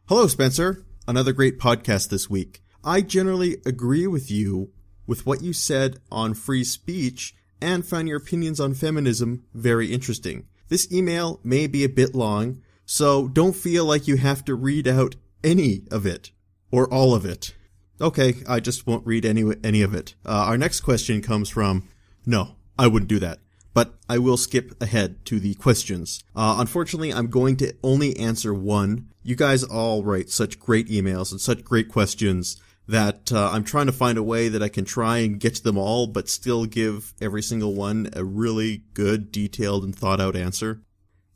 Hello, Spencer. Another great podcast this week. I generally agree with you with what you said on free speech and found your opinions on feminism very interesting. This email may be a bit long, so don't feel like you have to read out any of it or all of it. Okay, I just won't read any of it. Our next question comes from, no, I wouldn't do that. But I will skip ahead to the questions. Unfortunately, I'm going to only answer one. You guys all write such great emails and such great questions that I'm trying to find a way that I can try and get to them all, but still give every single one a really good, detailed, and thought-out answer.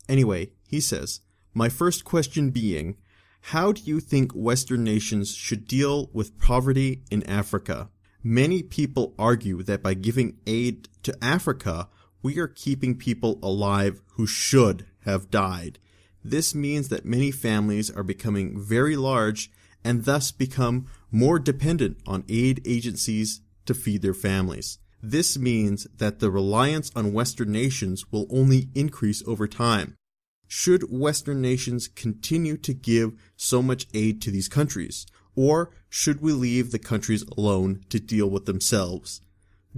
Anyway, he says, my first question being, how do you think Western nations should deal with poverty in Africa? Many people argue that by giving aid to Africa, we are keeping people alive who should have died. This means that many families are becoming very large and thus become more dependent on aid agencies to feed their families. This means that the reliance on Western nations will only increase over time. Should Western nations continue to give so much aid to these countries, or should we leave the countries alone to deal with themselves?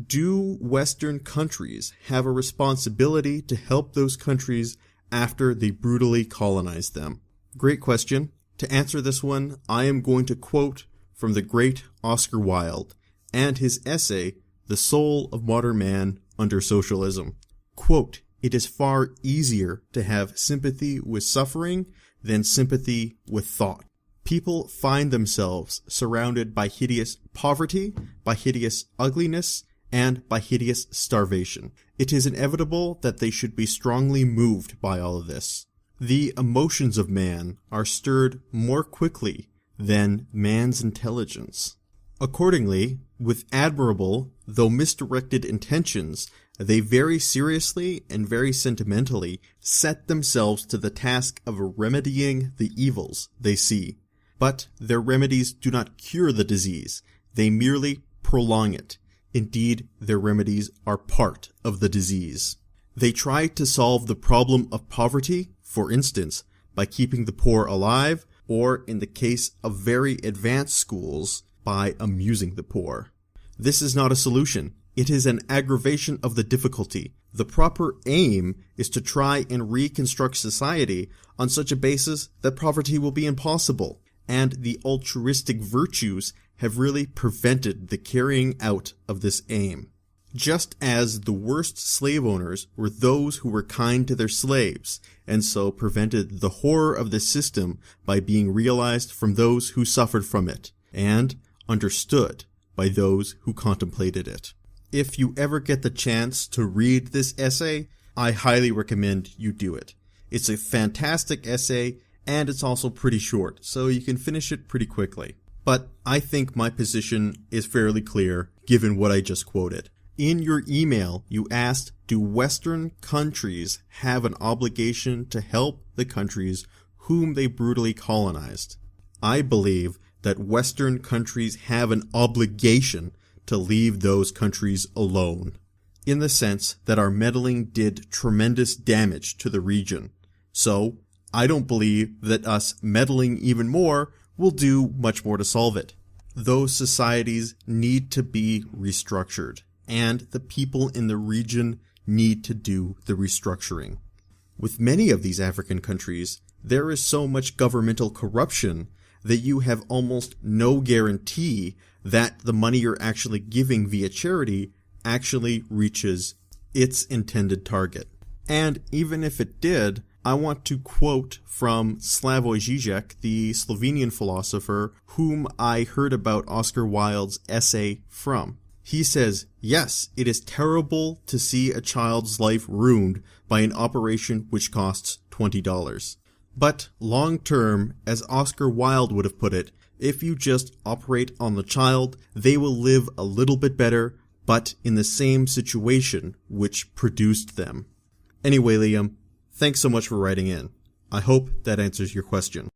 Do Western countries have a responsibility to help those countries after they brutally colonized them? Great question. To answer this one, I am going to quote from the great Oscar Wilde and his essay, The Soul of Modern Man Under Socialism. Quote, it is far easier to have sympathy with suffering than sympathy with thought. People find themselves surrounded by hideous poverty, by hideous ugliness, and by hideous starvation. It is inevitable that they should be strongly moved by all of this. The emotions of man are stirred more quickly than man's intelligence. Accordingly, with admirable, though misdirected intentions, they very seriously and very sentimentally set themselves to the task of remedying the evils they see. But their remedies do not cure the disease, they merely prolong it. Indeed, their remedies are part of the disease. They try to solve the problem of poverty, for instance, by keeping the poor alive, or in the case of very advanced schools, by amusing the poor. This is not a solution. It is an aggravation of the difficulty. The proper aim is to try and reconstruct society on such a basis that poverty will be impossible, and the altruistic virtues have really prevented the carrying out of this aim. Just as the worst slave owners were those who were kind to their slaves, and so prevented the horror of the system by being realized from those who suffered from it, and understood by those who contemplated it. If you ever get the chance to read this essay, I highly recommend you do it. It's a fantastic essay, and it's also pretty short, so you can finish it pretty quickly. But I think my position is fairly clear, given what I just quoted. In your email, you asked, do Western countries have an obligation to help the countries whom they brutally colonized? I believe that Western countries have an obligation to leave those countries alone, in the sense that our meddling did tremendous damage to the region. So, I don't believe that us meddling even more will do much more to solve it. Those societies need to be restructured, and the people in the region need to do the restructuring. With many of these African countries, there is so much governmental corruption that you have almost no guarantee that the money you're actually giving via charity actually reaches its intended target. And even if it did, I want to quote from Slavoj Žižek, the Slovenian philosopher, whom I heard about Oscar Wilde's essay from. He says, yes, it is terrible to see a child's life ruined by an operation which costs $20. But long term, as Oscar Wilde would have put it, if you just operate on the child, they will live a little bit better, but in the same situation which produced them. Anyway, Liam, thanks so much for writing in. I hope that answers your question.